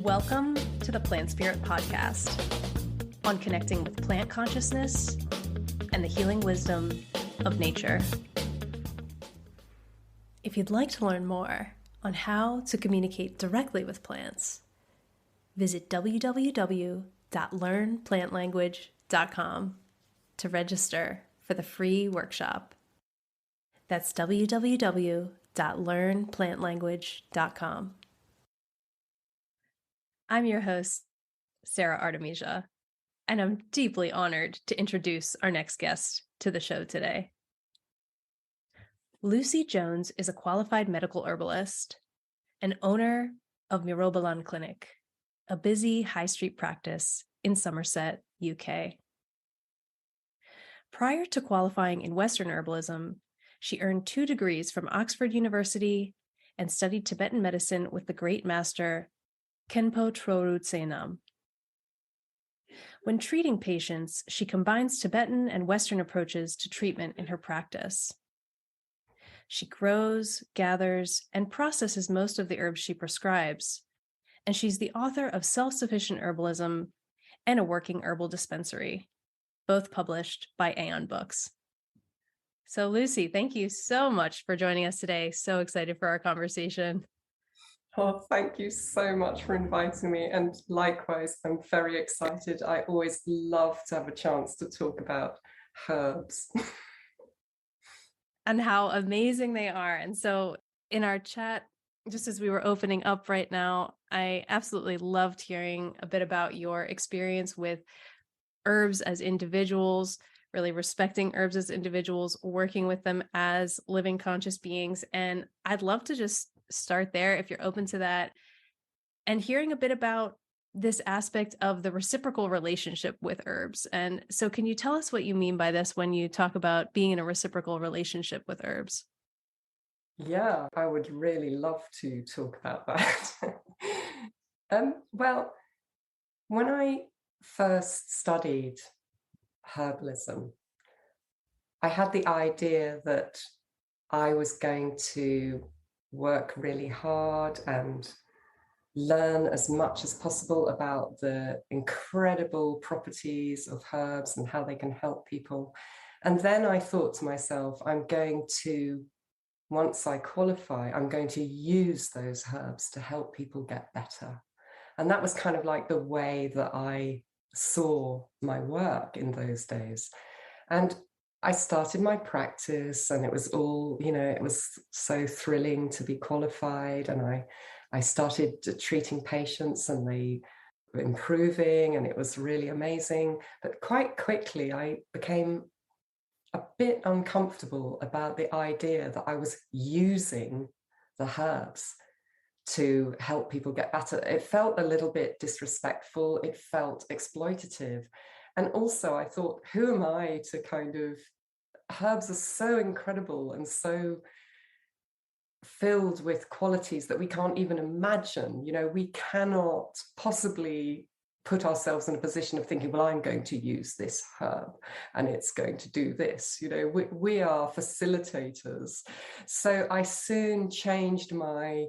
Welcome to the Plant Spirit Podcast on connecting with plant consciousness and the healing wisdom of nature. If you'd like to learn more on how to communicate directly with plants, visit www.learnplantlanguage.com to register for the free workshop. That's www.learnplantlanguage.com. I'm your host, Sara Artemisia, and I'm deeply honored to introduce our next guest to the show today. Lucy Jones is a qualified medical herbalist and owner of Myrobalan Clinic, a busy high street practice in Somerset, UK. Prior to qualifying in Western herbalism, she earned 2 degrees from Oxford University and studied Tibetan medicine with the great master Khenpo Troru Tsenam. When treating patients, she combines Tibetan and Western approaches to treatment in her practice. She grows, gathers, and processes most of the herbs she prescribes, and she's the author of Self-Sufficient Herbalism and a working herbal dispensary, both published by Aeon Books. So Lucy, thank you so much for joining us today. So excited for our conversation. Oh, thank you so much for inviting me. And likewise, I'm very excited. I always love to have a chance to talk about herbs. And how amazing they are. And so in our chat, just as we were opening up right now, I absolutely loved hearing a bit about your experience with herbs as individuals, really respecting herbs as individuals, working with them as living conscious beings. And I'd love to just start there if you're open to that, and hearing a bit about this aspect of the reciprocal relationship with herbs. And so can you tell us what you mean by this when you talk about being in a reciprocal relationship with herbs? Yeah, I would really love to talk about that. Well, when I first studied herbalism, I had the idea that I was going to work really hard and learn as much as possible about the incredible properties of herbs and how they can help people. And then I thought to myself, once I qualify, I'm going to use those herbs to help people get better. And that was kind of like the way that I saw my work in those days. And I started my practice, and it was all, it was so thrilling to be qualified. And I started treating patients, and they were improving, and it was really amazing. But quite quickly, I became a bit uncomfortable about the idea that I was using the herbs to help people get better. It felt a little bit disrespectful. It felt exploitative. And also I thought, who am I to herbs are so incredible and so filled with qualities that we can't even imagine. We cannot possibly put ourselves in a position of thinking, well, I'm going to use this herb and it's going to do this. We are facilitators. So I soon changed my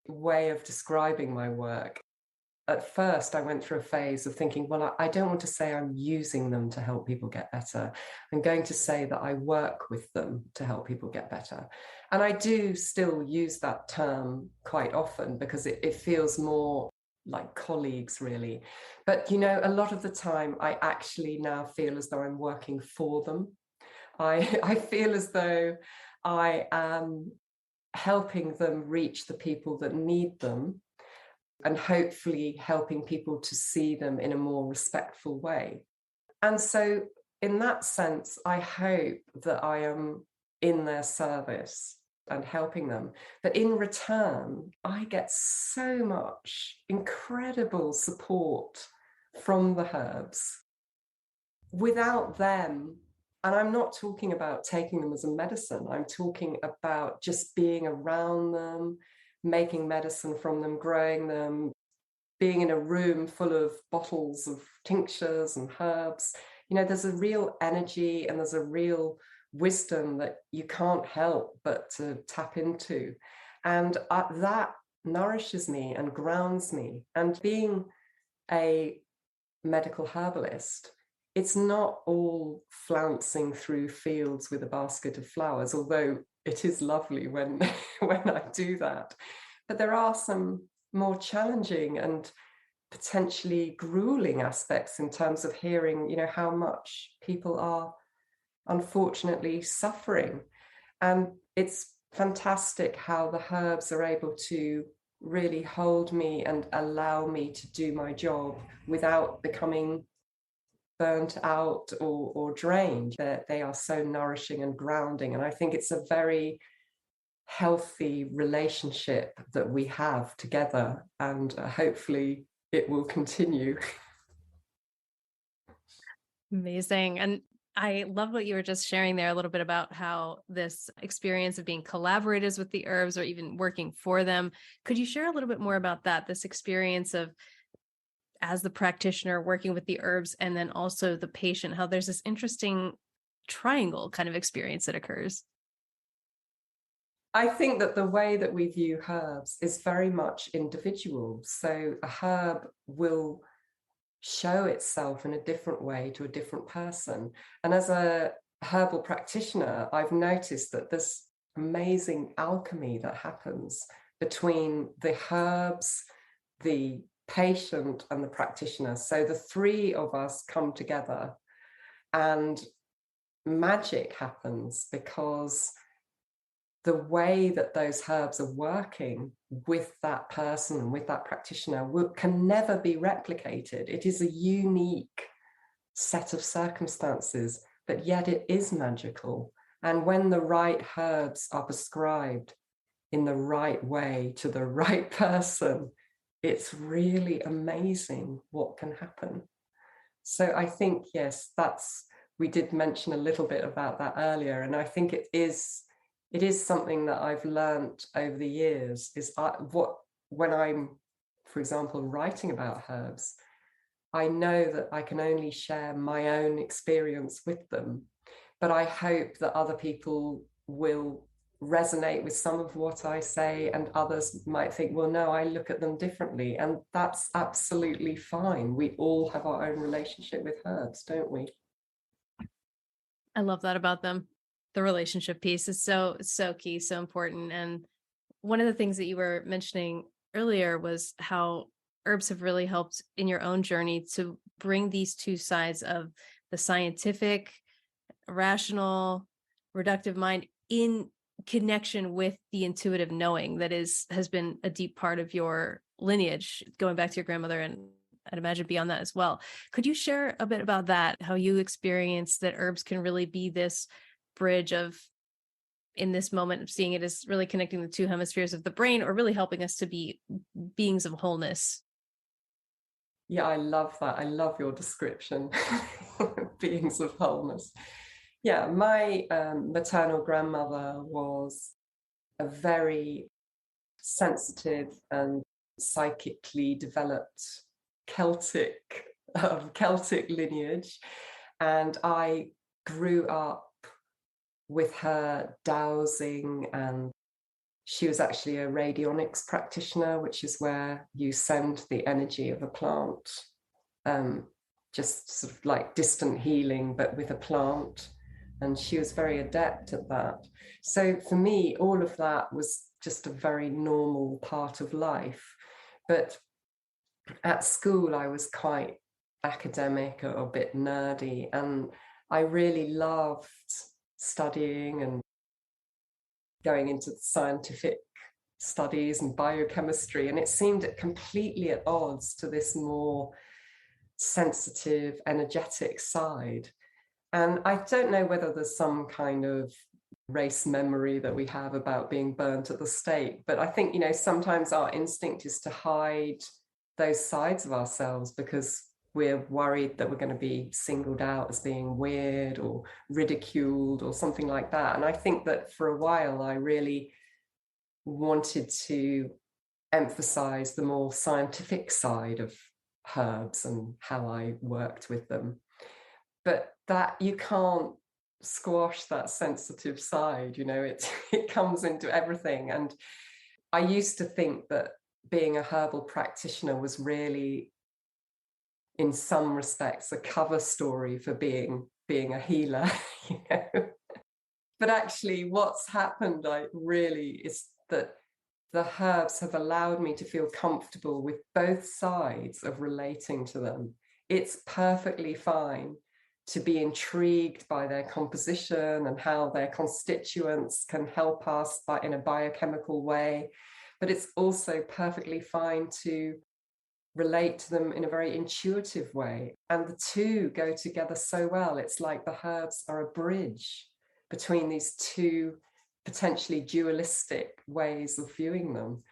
way of describing my work. At first, I went through a phase of thinking, well, I don't want to say I'm using them to help people get better. I'm going to say that I work with them to help people get better. And I do still use that term quite often because it feels more like colleagues, really. But, a lot of the time, I actually now feel as though I'm working for them. I feel as though I am helping them reach the people that need them, and hopefully helping people to see them in a more respectful way. And so in that sense, I hope that I am in their service and helping them. But in return, I get so much incredible support from the herbs. Without them, and I'm not talking about taking them as a medicine, I'm talking about just being around them, making medicine from them, growing them, being in a room full of bottles of tinctures and herbs. There's a real energy and there's a real wisdom that you can't help but to tap into. And that nourishes me and grounds me. And being a medical herbalist, it's not all flouncing through fields with a basket of flowers, although it is lovely when when I do that. But there are some more challenging and potentially grueling aspects in terms of hearing, how much people are unfortunately suffering. And it's fantastic how the herbs are able to really hold me and allow me to do my job without becoming burnt out or drained. They are so nourishing and grounding. And I think it's a very healthy relationship that we have together. And hopefully it will continue. Amazing. And I love what you were just sharing there a little bit about how this experience of being collaborators with the herbs or even working for them. Could you share a little bit more about that? This experience of, as the practitioner, working with the herbs and then also the patient, how there's this interesting triangle kind of experience that occurs. I think that the way that we view herbs is very much individual. So a herb will show itself in a different way to a different person. And as a herbal practitioner, I've noticed that there's amazing alchemy that happens between the herbs, the patient, and the practitioner. So the three of us come together and magic happens, because the way that those herbs are working with that person, with that practitioner, can never be replicated. It is a unique set of circumstances, but yet it is magical. And when the right herbs are prescribed in the right way to the right person, it's really amazing what can happen. So I think, yes, we did mention a little bit about that earlier. And I think it is something that I've learned over the years, is when I'm, for example, writing about herbs, I know that I can only share my own experience with them, but I hope that other people will resonate with some of what I say, and others might think, well, no, I look at them differently. And that's absolutely fine. We all have our own relationship with herbs, don't we? I love that about them. The relationship piece is so key, so important. And one of the things that you were mentioning earlier was how herbs have really helped in your own journey to bring these two sides of the scientific, rational, reductive mind in connection with the intuitive knowing that has been a deep part of your lineage, going back to your grandmother, and I'd imagine beyond that as well. Could you share a bit about that, how you experience that herbs can really be this bridge of, in this moment, of seeing it as really connecting the two hemispheres of the brain, or really helping us to be beings of wholeness? Yeah, I love that. I love your description. Beings of wholeness. Yeah, my maternal grandmother was a very sensitive and psychically developed Celtic lineage. And I grew up with her dowsing, and she was actually a radionics practitioner, which is where you send the energy of a plant, just sort of like distant healing, but with a plant. And she was very adept at that. So for me, all of that was just a very normal part of life. But at school, I was quite academic or a bit nerdy, and I really loved studying and going into scientific studies and biochemistry, and it seemed completely at odds to this more sensitive, energetic side. And I don't know whether there's some kind of race memory that we have about being burnt at the stake, but I think, sometimes our instinct is to hide those sides of ourselves because we're worried that we're going to be singled out as being weird or ridiculed or something like that. And I think that for a while, I really wanted to emphasize the more scientific side of herbs and how I worked with them. But that you can't squash that sensitive side, it comes into everything. And I used to think that being a herbal practitioner was really, in some respects, a cover story for being a healer, you know. But actually, what's happened, is that the herbs have allowed me to feel comfortable with both sides of relating to them. It's perfectly fine to be intrigued by their composition and how their constituents can help us in a biochemical way. But it's also perfectly fine to relate to them in a very intuitive way. And the two go together so well. It's like the herbs are a bridge between these two potentially dualistic ways of viewing them.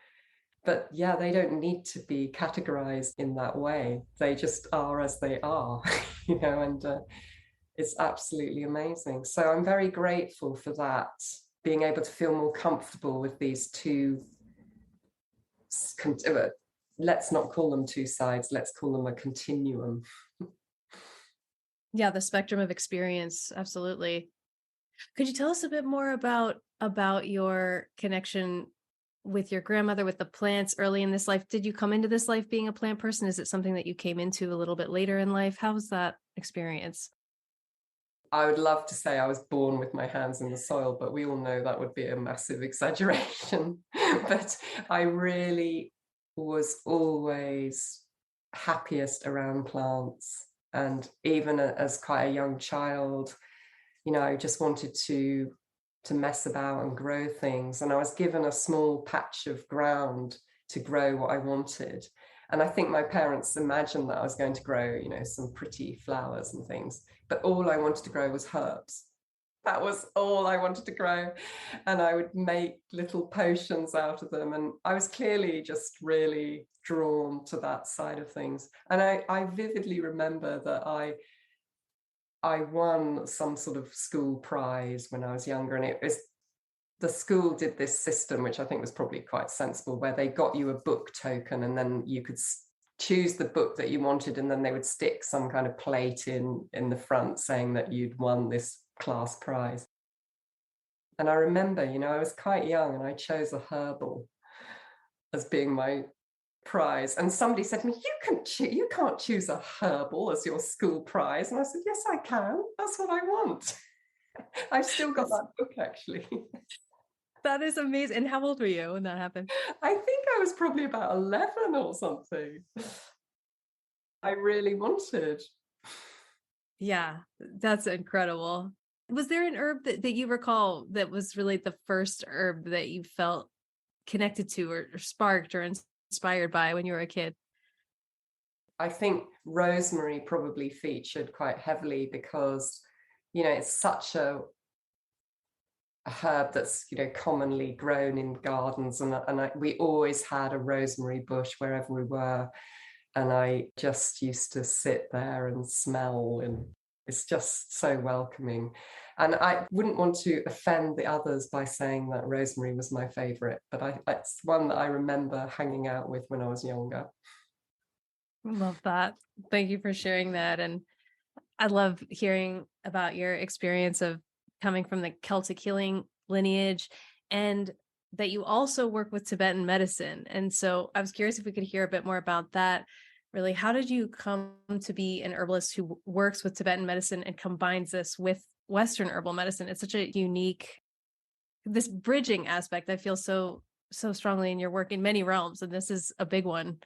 But yeah, they don't need to be categorized in that way. They just are as they are, you know, and it's absolutely amazing. So I'm very grateful for that, being able to feel more comfortable with these two. Let's not call them two sides, let's call them a continuum. Yeah, the spectrum of experience. Absolutely. Could you tell us a bit more about your connection with your grandmother, with the plants early in this life? Did you come into this life being a plant person? Is it something that you came into a little bit later in life? How was that experience? I would love to say I was born with my hands in the soil, but we all know that would be a massive exaggeration. But I really was always happiest around plants. And even as quite a young child, you know, I just wanted to mess about and grow things. And I was given a small patch of ground to grow what I wanted. And I think my parents imagined that I was going to grow, you know, some pretty flowers and things. But all I wanted to grow was herbs. That was all I wanted to grow. And I would make little potions out of them. And I was clearly just really drawn to that side of things. And I vividly remember that I won some sort of school prize when I was younger. And it was, the school did this system, which I think was probably quite sensible, where they got you a book token and then you could choose the book that you wanted, and then they would stick some kind of plate in the front saying that you'd won this class prize. And I remember, you know, I was quite young and I chose a herbal as being my prize. And somebody said to me, you can't choose a herbal as your school prize. And I said, yes, I can. That's what I want. I've still got that book, actually. That is amazing. And how old were you when that happened? I think I was probably about 11 or something. I really wanted. Yeah, that's incredible. Was there an herb that you recall that was really the first herb that you felt connected to or sparked or inspired by when you were a kid? I think rosemary probably featured quite heavily because, you know, it's such a herb that's, you know, commonly grown in gardens, and we always had a rosemary bush wherever we were, and I just used to sit there and smell, and it's just so welcoming. And I wouldn't want to offend the others by saying that rosemary was my favorite, but it's one that I remember hanging out with when I was younger. Love that. Thank you for sharing that. And I love hearing about your experience of coming from the Celtic healing lineage, and that you also work with Tibetan medicine. And so I was curious if we could hear a bit more about that. Really, how did you come to be an herbalist who works with Tibetan medicine and combines this with Western herbal medicine? It's such a unique, this bridging aspect, I feel so strongly in your work in many realms, and this is a big one.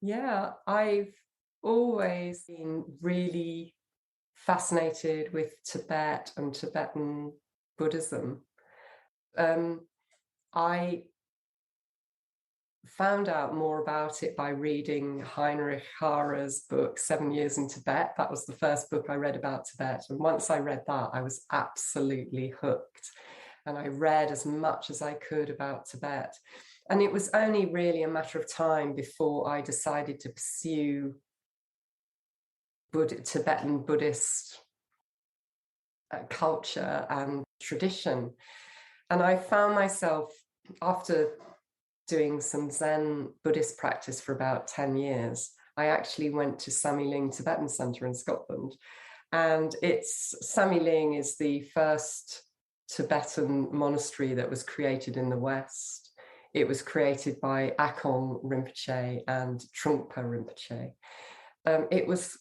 Yeah, I've always been really fascinated with Tibet and Tibetan Buddhism. I found out more about it by reading Heinrich Harre's book, 7 Years in Tibet. That was the first book I read about Tibet. And once I read that, I was absolutely hooked. And I read as much as I could about Tibet. And it was only really a matter of time before I decided to pursue Tibetan Buddhist culture and tradition. And I found myself, after doing some Zen Buddhist practice for about 10 years, I actually went to Samiling Tibetan Center in Scotland. And Samiling is the first Tibetan monastery that was created in the West. It was created by Akong Rinpoche and Trungpa Rinpoche. It was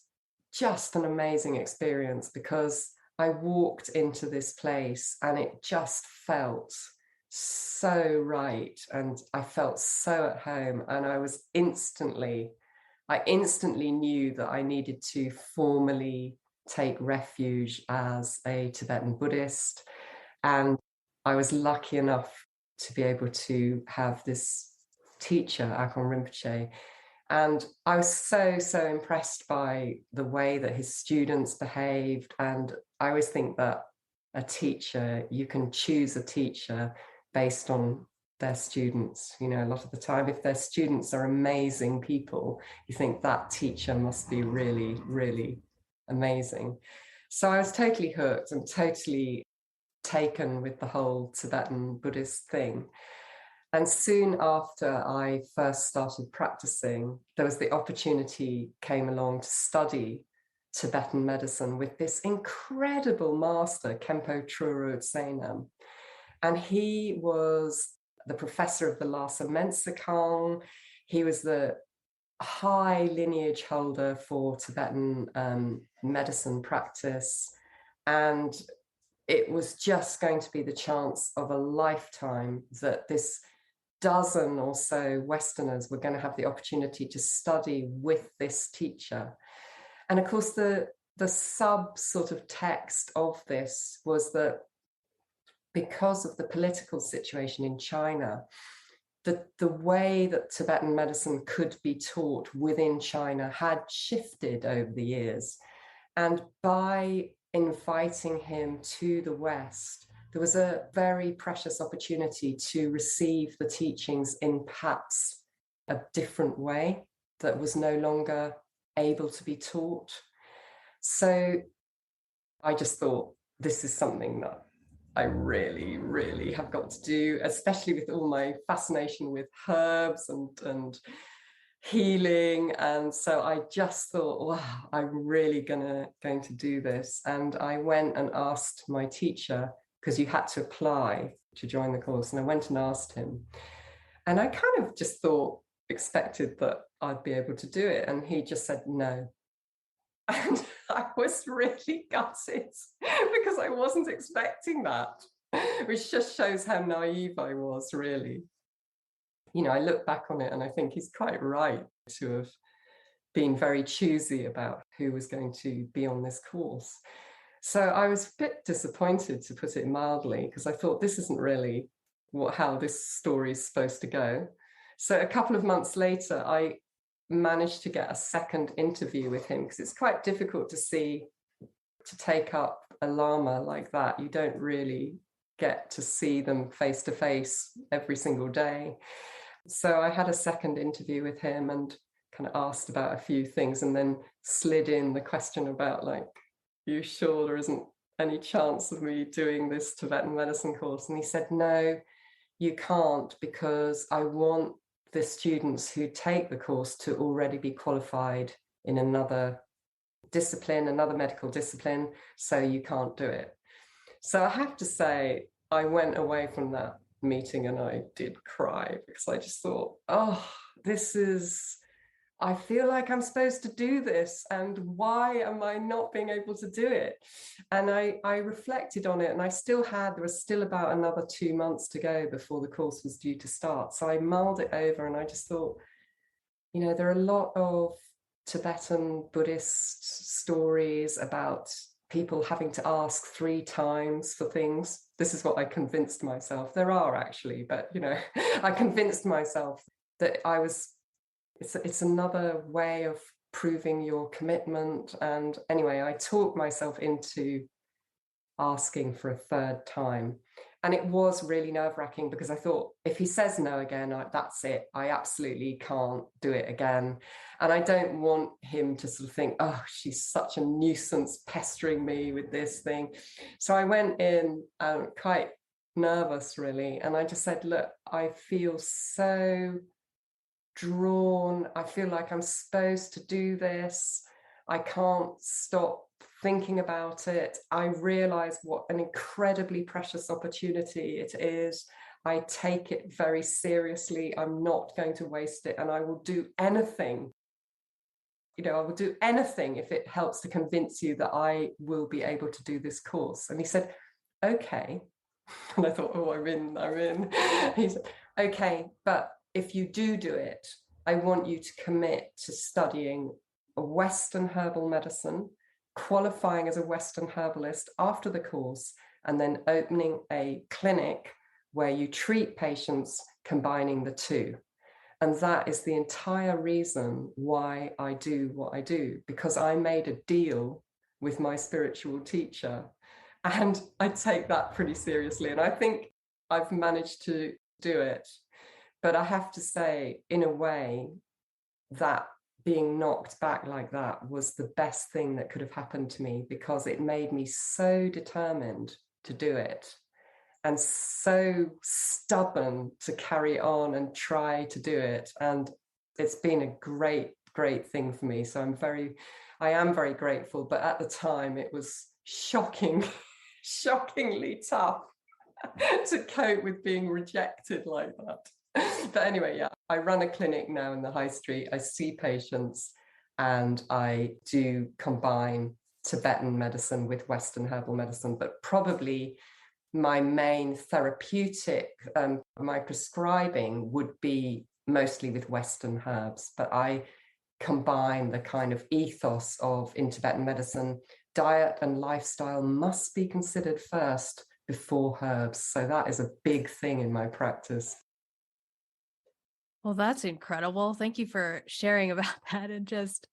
just an amazing experience because I walked into this place and it just felt so right, and I felt so at home, and I instantly knew that I needed to formally take refuge as a Tibetan Buddhist. And I was lucky enough to be able to have this teacher, Akon Rinpoche. And I was so impressed by the way that his students behaved. And I always think that a teacher, you can choose a teacher based on their students. You know, a lot of the time, if their students are amazing people, you think that teacher must be really amazing. So I was totally hooked and totally taken with the whole Tibetan Buddhist thing. And soon after I first started practicing, there was the opportunity came along to study Tibetan medicine with this incredible master, Khenpo Troru Tsenam. And he was the professor of the Lhasa Mensakong. He was the high lineage holder for Tibetan medicine practice. And it was just going to be the chance of a lifetime that this dozen or so Westerners were going to have the opportunity to study with this teacher. And of course, the sub sort of text of this was that because of the political situation in China, the way that Tibetan medicine could be taught within China had shifted over the years. And by inviting him to the West, there was a very precious opportunity to receive the teachings in perhaps a different way that was no longer able to be taught. So I just thought, this is something that I really have got to do, especially with all my fascination with herbs and healing. And so I just thought, wow, I'm really going to do this. And I went and asked my teacher, because you had to apply to join the course. And I went and asked him. And I kind of just expected that I'd be able to do it. And he just said no. And I was really gutted because I wasn't expecting that, which just shows how naive I was, really. You know, I look back on it and I think he's quite right to have been very choosy about who was going to be on this course. So I was a bit disappointed, to put it mildly, because I thought this isn't really how this story is supposed to go. So a couple of months later, I managed to get a second interview with him, because it's quite difficult to take up a Lama like that. You don't really get to see them face to face every single day. So I had a second interview with him and kind of asked about a few things, and then slid in the question about, like, you sure there isn't any chance of me doing this Tibetan medicine course? And he said, no, you can't, because I want the students who take the course to already be qualified in another discipline, another medical discipline, so you can't do it. So I have to say, I went away from that meeting and I did cry, because I just thought, oh, I feel like I'm supposed to do this, and why am I not being able to do it? And I reflected on it, and there was still about another 2 months to go before the course was due to start. So I mulled it over, and I just thought, you know, there are a lot of Tibetan Buddhist stories about people having to ask 3 times for things. This is what I convinced myself. There are actually, but, you know, I convinced myself that it's another way of proving your commitment. And anyway, I talked myself into asking for a 3rd time. And it was really nerve-wracking, because I thought, if he says no again, that's it. I absolutely can't do it again. And I don't want him to sort of think, oh, she's such a nuisance pestering me with this thing. So I went in quite nervous, really. And I just said, look, I feel so drawn. I feel like I'm supposed to do this. I can't stop thinking about it. I realize what an incredibly precious opportunity it is. I take it very seriously. I'm not going to waste it, and I will do anything. I will do anything if it helps to convince you that I will be able to do this course. And he said, okay. And I thought, oh, I'm in. He said, okay, but if you do it, I want you to commit to studying a Western herbal medicine, qualifying as a Western herbalist after the course, and then opening a clinic where you treat patients combining the two. And that is the entire reason why I do what I do, because I made a deal with my spiritual teacher, and I take that pretty seriously. And I think I've managed to do it. But I have to say, in a way, that being knocked back like that was the best thing that could have happened to me, because it made me so determined to do it and so stubborn to carry on and try to do it. And it's been a great thing for me. So I am very grateful. But at the time, it was shockingly tough to cope with being rejected like that. But anyway, yeah, I run a clinic now in the high street. I see patients, and I do combine Tibetan medicine with Western herbal medicine, but probably my main therapeutic, my prescribing would be mostly with Western herbs, but I combine the kind of ethos of in Tibetan medicine, diet and lifestyle must be considered first before herbs. So that is a big thing in my practice. Well, that's incredible. Thank you for sharing about that, and just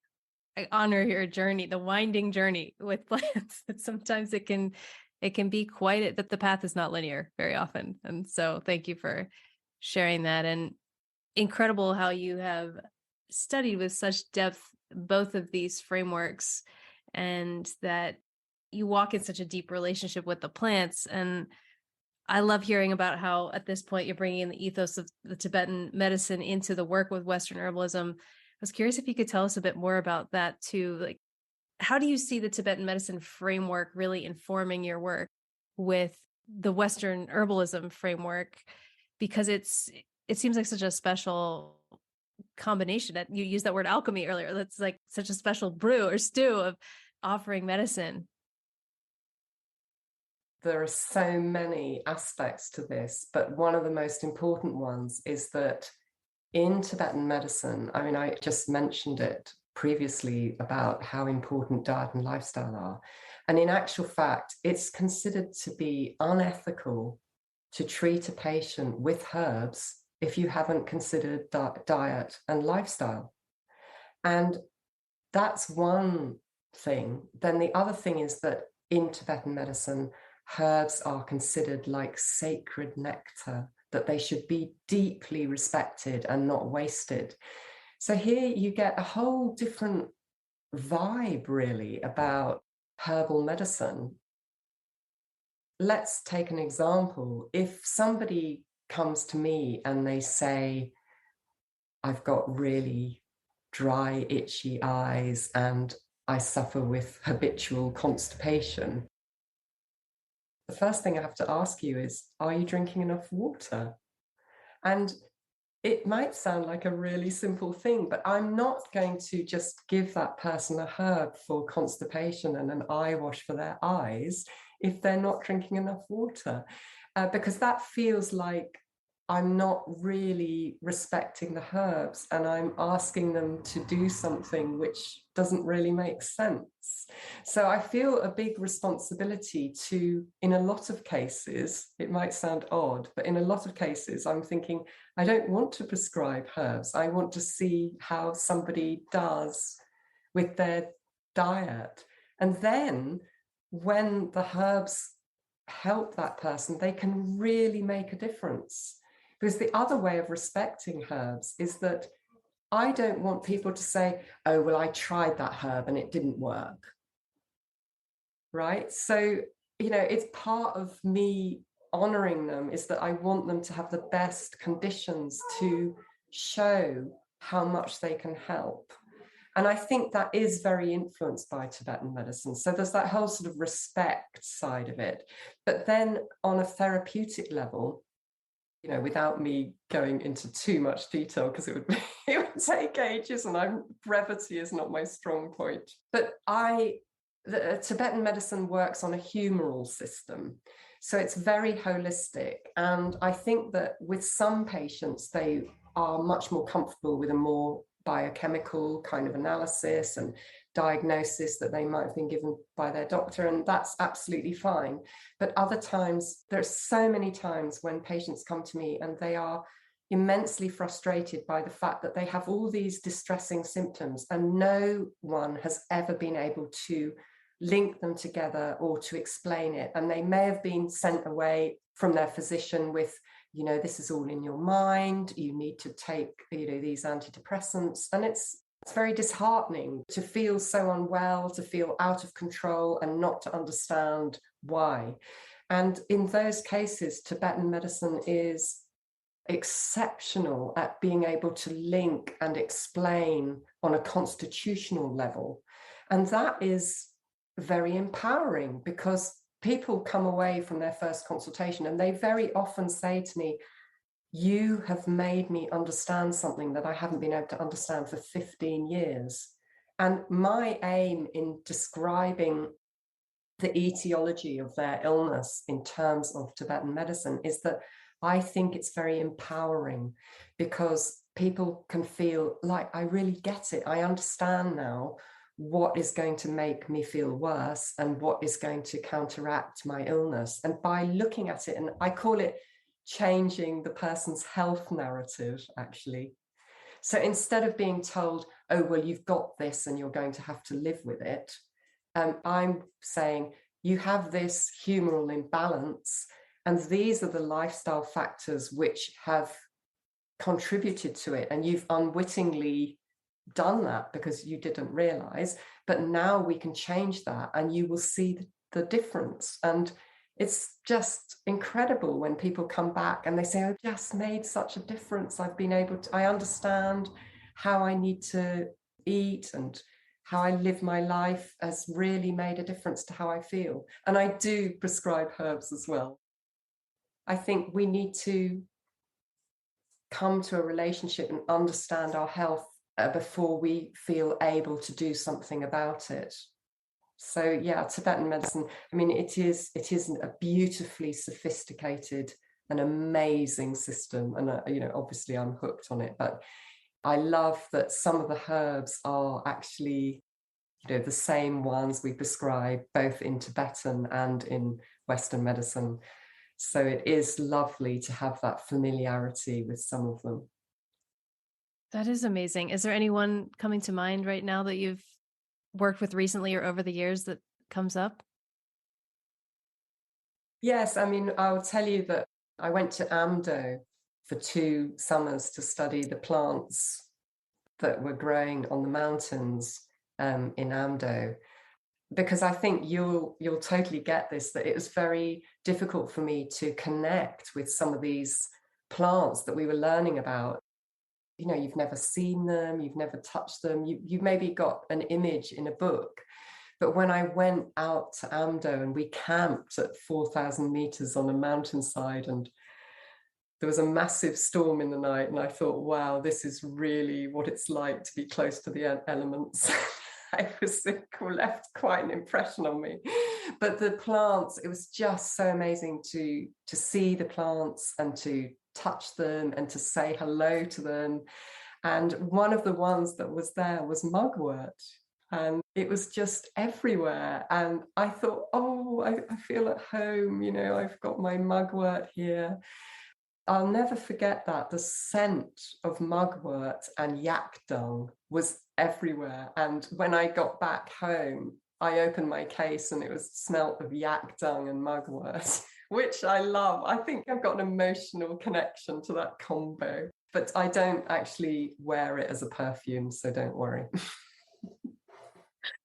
I honor your journey, the winding journey with plants. That sometimes it can be quite that the path is not linear very often. And so thank you for sharing that. And incredible how you have studied with such depth both of these frameworks, and that you walk in such a deep relationship with the plants. And I love hearing about how at this point you're bringing in the ethos of the Tibetan medicine into the work with Western herbalism. I was curious if you could tell us a bit more about that too. Like, how do you see the Tibetan medicine framework really informing your work with the Western herbalism framework? Because it seems like such a special combination. That you used that word alchemy earlier. That's like such a special brew or stew of offering medicine. There are so many aspects to this, but one of the most important ones is that in Tibetan medicine, I mean, I just mentioned it previously about how important diet and lifestyle are. And in actual fact, it's considered to be unethical to treat a patient with herbs if you haven't considered diet and lifestyle. And that's one thing. Then the other thing is that in Tibetan medicine, herbs are considered like sacred nectar, that they should be deeply respected and not wasted. So here you get a whole different vibe, really, about herbal medicine. Let's take an example. If somebody comes to me and they say, I've got really dry, itchy eyes and I suffer with habitual constipation, the first thing I have to ask you is, are you drinking enough water? And it might sound like a really simple thing, but I'm not going to just give that person a herb for constipation and an eye wash for their eyes if they're not drinking enough water, because that feels like I'm not really respecting the herbs and I'm asking them to do something which doesn't really make sense. So I feel a big responsibility to, in a lot of cases, it might sound odd, but in a lot of cases, I'm thinking, I don't want to prescribe herbs. I want to see how somebody does with their diet. And then when the herbs help that person, they can really make a difference. Because the other way of respecting herbs is that I don't want people to say, oh, well, I tried that herb and it didn't work. Right? So, it's part of me honoring them is that I want them to have the best conditions to show how much they can help. And I think that is very influenced by Tibetan medicine. So there's that whole sort of respect side of it. But then on a therapeutic level, without me going into too much detail, because it would take ages, and brevity is not my strong point. But the Tibetan medicine works on a humoral system. So it's very holistic. And I think that with some patients, they are much more comfortable with a more biochemical kind of analysis and diagnosis that they might have been given by their doctor, and that's absolutely fine. But other times, there's so many times when patients come to me and they are immensely frustrated by the fact that they have all these distressing symptoms and no one has ever been able to link them together or to explain it. And they may have been sent away from their physician with, this is all in your mind, you need to take, these antidepressants. And it's very disheartening to feel so unwell, to feel out of control and not to understand why. And in those cases, Tibetan medicine is exceptional at being able to link and explain on a constitutional level. And that is very empowering, because people come away from their first consultation and they very often say to me, you have made me understand something that I haven't been able to understand for 15 years. And my aim in describing the etiology of their illness in terms of Tibetan medicine is that I think it's very empowering, because people can feel like, I really get it. I understand now what is going to make me feel worse and what is going to counteract my illness. And by looking at it, and I call it changing the person's health narrative, actually. So instead of being told, oh, well, you've got this and you're going to have to live with it, I'm saying you have this humoral imbalance, and these are the lifestyle factors which have contributed to it, and you've unwittingly done that because you didn't realize, but now we can change that and you will see the difference. And it's just incredible when people come back and they say, oh, just made such a difference. I understand how I need to eat and how I live my life has really made a difference to how I feel. And I do prescribe herbs as well. I think we need to come to a relationship and understand our health before we feel able to do something about it. So yeah, Tibetan medicine, it is a beautifully sophisticated and amazing system. And obviously I'm hooked on it, but I love that some of the herbs are actually, the same ones we prescribe both in Tibetan and in Western medicine. So it is lovely to have that familiarity with some of them. That is amazing. Is there anyone coming to mind right now that you've worked with recently or over the years that comes up? Yes, I'll tell you that I went to Amdo for 2 summers to study the plants that were growing on the mountains in Amdo, because I think you'll totally get this, that it was very difficult for me to connect with some of these plants that we were learning about. You've never seen them, you've never touched them, you've maybe got an image in a book. But when I went out to Amdo and we camped at 4,000 meters on a mountainside, and there was a massive storm in the night, and I thought, wow, this is really what it's like to be close to the elements. It left quite an impression on me. But the plants, it was just so amazing to see the plants and to touch them and to say hello to them. And one of the ones that was there was mugwort, and it was just everywhere. And I thought, oh, I feel at home, I've got my mugwort here. I'll never forget that. The scent of mugwort and yak dung was everywhere. And when I got back home, I opened my case and it was smelt of yak dung and mugwort, which I love. I think I've got an emotional connection to that combo, but I don't actually wear it as a perfume, so don't worry.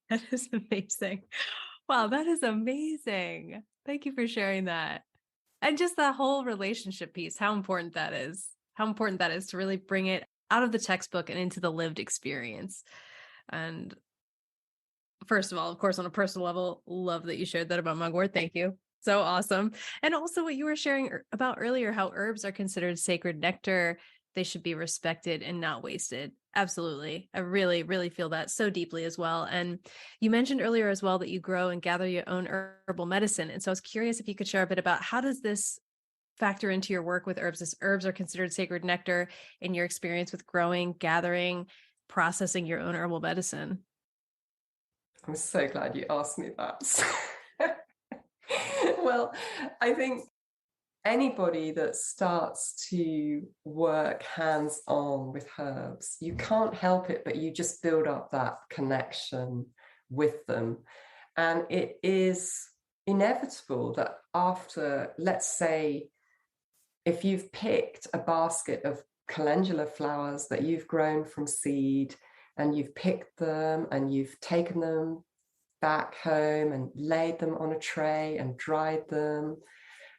That is amazing. Wow, that is amazing. Thank you for sharing that. And just that whole relationship piece, how important that is to really bring it out of the textbook and into the lived experience. And first of all, of course, on a personal level, love that you shared that about mugwort. Thank you. So awesome. And also what you were sharing about earlier, how herbs are considered sacred nectar. They should be respected and not wasted. Absolutely. I really, really feel that so deeply as well. And you mentioned earlier as well that you grow and gather your own herbal medicine. And so I was curious if you could share a bit about how does this factor into your work with herbs, as herbs are considered sacred nectar, in your experience with growing, gathering, processing your own herbal medicine? I'm so glad you asked me that. Well, I think anybody that starts to work hands-on with herbs, you can't help it, but you just build up that connection with them. And it is inevitable that after, let's say, if you've picked a basket of calendula flowers that you've grown from seed, and you've picked them and you've taken them back home and laid them on a tray and dried them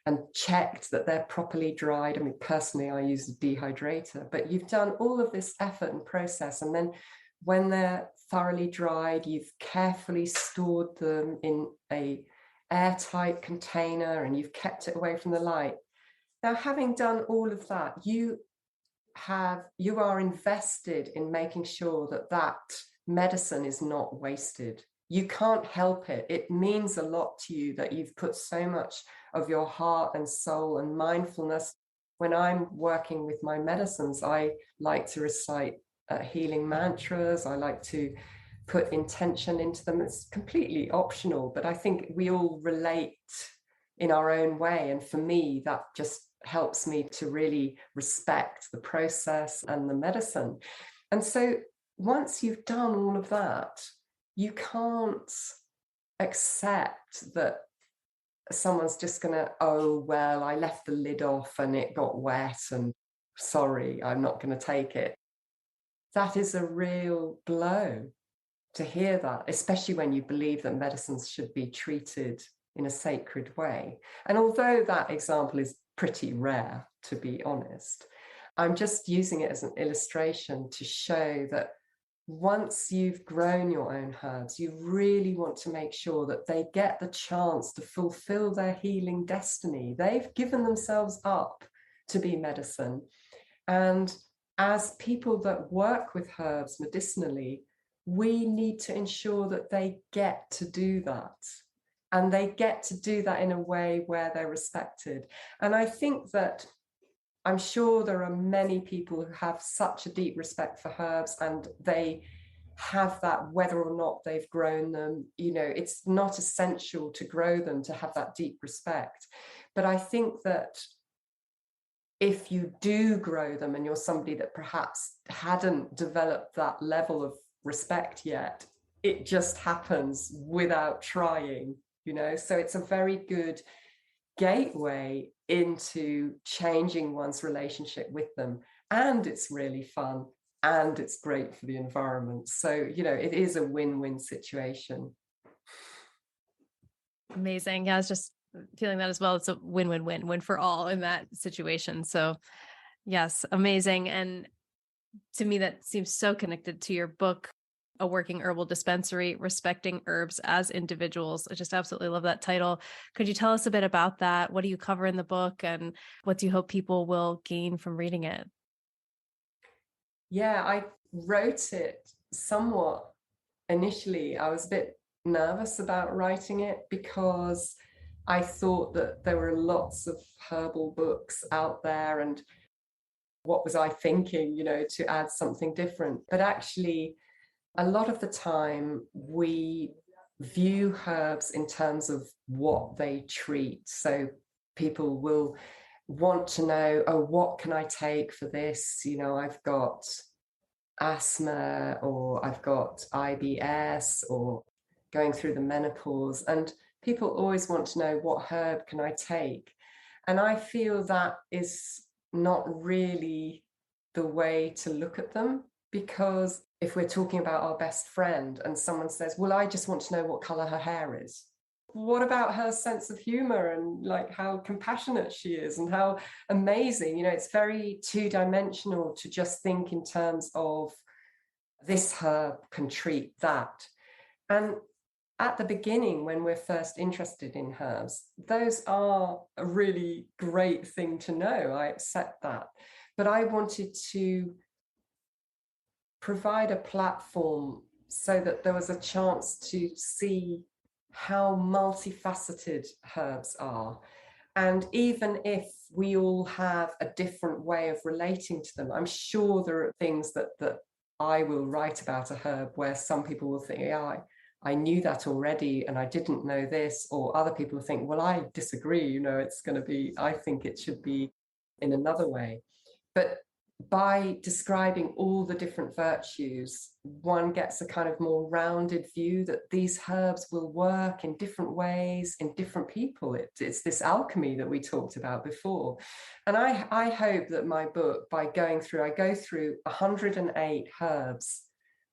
and checked that they're properly dried. I mean, personally, I use a dehydrator, but you've done all of this effort and process. And then when they're thoroughly dried, you've carefully stored them in a airtight container and you've kept it away from the light. Now, having done all of that, you are invested in making sure that that medicine is not wasted. You can't help it. It means a lot to you that you've put so much of your heart and soul and mindfulness. When I'm working with my medicines, I like to recite healing mantras. I like to put intention into them. It's completely optional, but I think we all relate in our own way. And for me, that just helps me to really respect the process and the medicine. And so once you've done all of that, you can't accept that someone's just going to, oh, well, I left the lid off and it got wet and sorry, I'm not going to take it. That is a real blow to hear that, especially when you believe that medicines should be treated in a sacred way. And although that example is pretty rare, to be honest, I'm just using it as an illustration to show that once you've grown your own herbs, you really want to make sure that they get the chance to fulfill their healing destiny. They've given themselves up to be medicine. And as people that work with herbs medicinally, we need to ensure that they get to do that. And they get to do that in a way where they're respected. And I think that I'm sure there are many people who have such a deep respect for herbs and they have that whether or not they've grown them. You know, it's not essential to grow them to have that deep respect. But I think that if you do grow them and you're somebody that perhaps hadn't developed that level of respect yet, it just happens without trying, you know. So it's a very good gateway into changing one's relationship with them, and it's really fun and it's great for the environment. So, you know, it is a win-win situation. Amazing. Yeah, I was just feeling that as well. It's a win for all in that situation. So yes, amazing. And to me, that seems so connected to your book, A Working Herbal Dispensary, Respecting Herbs as Individuals. I just absolutely love that title. Could you tell us a bit about that? What do you cover in the book and what do you hope people will gain from reading it? Yeah, I wrote it somewhat initially. I was a bit nervous about writing it because I thought that there were lots of herbal books out there and what was I thinking, you know, to add something different. But actually, a lot of the time we view herbs in terms of what they treat. So people will want to know, oh, what can I take for this? You know, I've got asthma or I've got IBS or going through the menopause. And people always want to know, what herb can I take? And I feel that is not really the way to look at them, because if we're talking about our best friend and someone says, well, I just want to know what color her hair is, what about her sense of humor and like how compassionate she is and how amazing? You know, it's very two-dimensional to just think in terms of this herb can treat that. And at the beginning, when we're first interested in herbs, those are a really great thing to know. I accept that. But I wanted to provide a platform so that there was a chance to see how multifaceted herbs are. And even if we all have a different way of relating to them, I'm sure there are things that I will write about a herb where some people will think, yeah, I knew that already and I didn't know this, or other people think, well, I disagree, you know, it's going to be, I think it should be in another way. But by describing all the different virtues, one gets a kind of more rounded view that these herbs will work in different ways in different people. It's this alchemy that we talked about before. And I hope that my book, I go through 108 herbs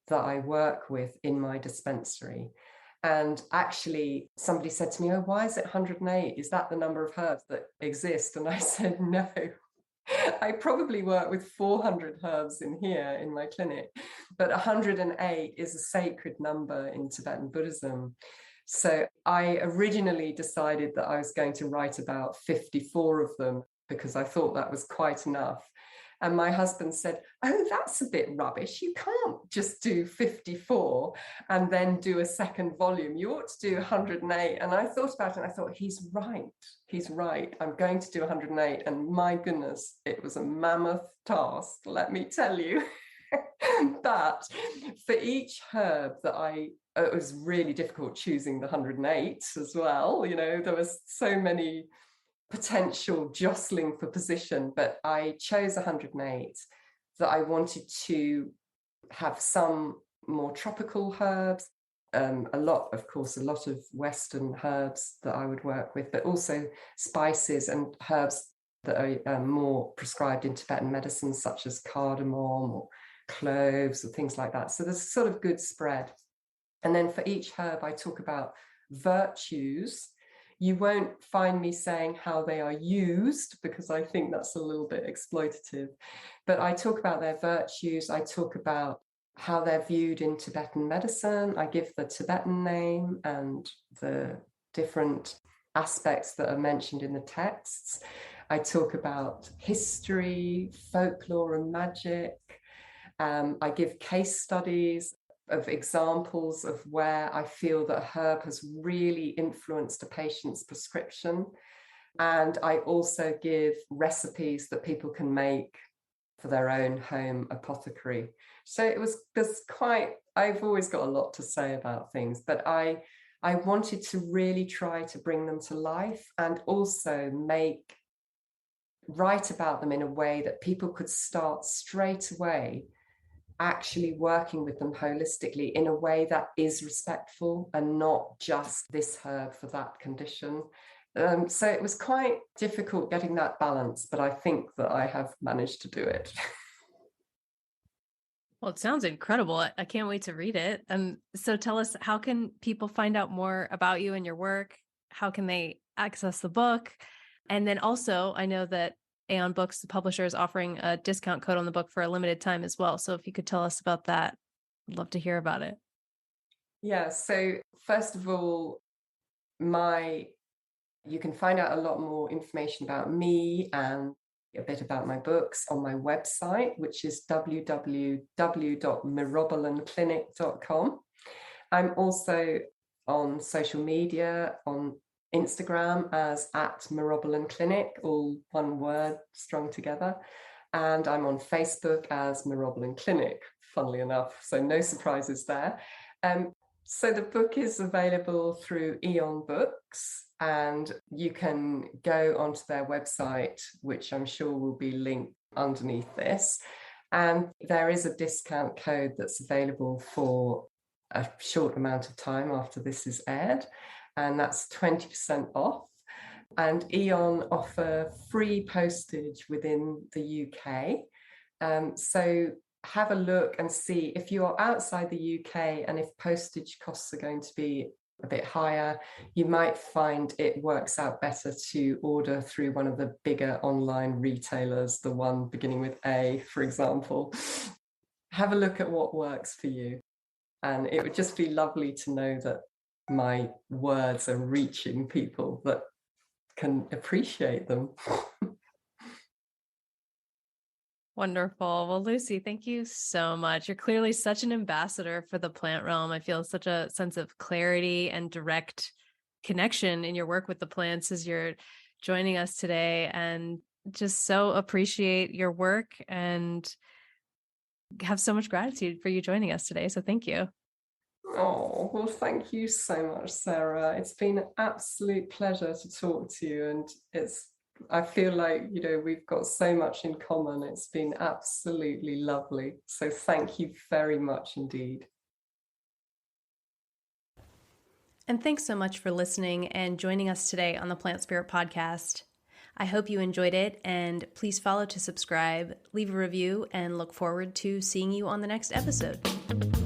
that I work with in my dispensary. And actually, somebody said to me, oh, why is it 108? Is that the number of herbs that exist? And I said, no. I probably work with 400 herbs in here in my clinic, but 108 is a sacred number in Tibetan Buddhism. So I originally decided that I was going to write about 54 of them because I thought that was quite enough. And my husband said, oh, that's a bit rubbish. You can't just do 54 and then do a second volume. You ought to do 108. And I thought about it and I thought, he's right. He's right. I'm going to do 108. And my goodness, it was a mammoth task, let me tell you. But for each herb that it was really difficult choosing the 108 as well. You know, there was so many potential jostling for position, but I chose 108 that I wanted to have some more tropical herbs, a lot of Western herbs that I would work with, but also spices and herbs that are more prescribed in Tibetan medicine, such as cardamom or cloves or things like that. So there's a sort of good spread. And then for each herb, I talk about virtues. You won't find me saying how they are used because I think that's a little bit exploitative. But I talk about their virtues. I talk about how they're viewed in Tibetan medicine. I give the Tibetan name and the different aspects that are mentioned in the texts. I talk about history, folklore, and magic. I give case studies of examples of where I feel that a herb has really influenced a patient's prescription. And I also give recipes that people can make for their own home apothecary. So I've always got a lot to say about things, but I wanted to really try to bring them to life and also write about them in a way that people could start straight away actually working with them holistically in a way that is respectful and not just this herb for that condition. So it was quite difficult getting that balance, but I think that I have managed to do it. Well, it sounds incredible. I can't wait to read it. So tell us, how can people find out more about you and your work? How can they access the book? And then also, I know that Aeon Books, the publisher, is offering a discount code on the book for a limited time as well. So if you could tell us about that, I'd love to hear about it. Yeah, so first of all, you can find out a lot more information about me and a bit about my books on my website, which is www.myrobalanclinic.com. I'm also on social media, on Instagram as @Myrobalan Clinic, all one word strung together. And I'm on Facebook as Myrobalan Clinic, funnily enough. So no surprises there. So the book is available through Aeon Books, and you can go onto their website, which I'm sure will be linked underneath this. And there is a discount code that's available for a short amount of time after this is aired, and that's 20% off. And Aeon offer free postage within the UK. So have a look and see if you're outside the UK and if postage costs are going to be a bit higher, you might find it works out better to order through one of the bigger online retailers, the one beginning with A, for example. Have a look at what works for you. And it would just be lovely to know that my words are reaching people that can appreciate them. Wonderful. Well, Lucy, thank you so much. You're clearly such an ambassador for the plant realm. I feel such a sense of clarity and direct connection in your work with the plants as you're joining us today, and just so appreciate your work and have so much gratitude for you joining us today. So thank you. Oh, well, thank you so much, Sarah. It's been an absolute pleasure to talk to you. And I feel like, we've got so much in common. It's been absolutely lovely. So thank you very much indeed. And thanks so much for listening and joining us today on the Plant Spirit Podcast. I hope you enjoyed it, and please follow to subscribe, leave a review, and look forward to seeing you on the next episode.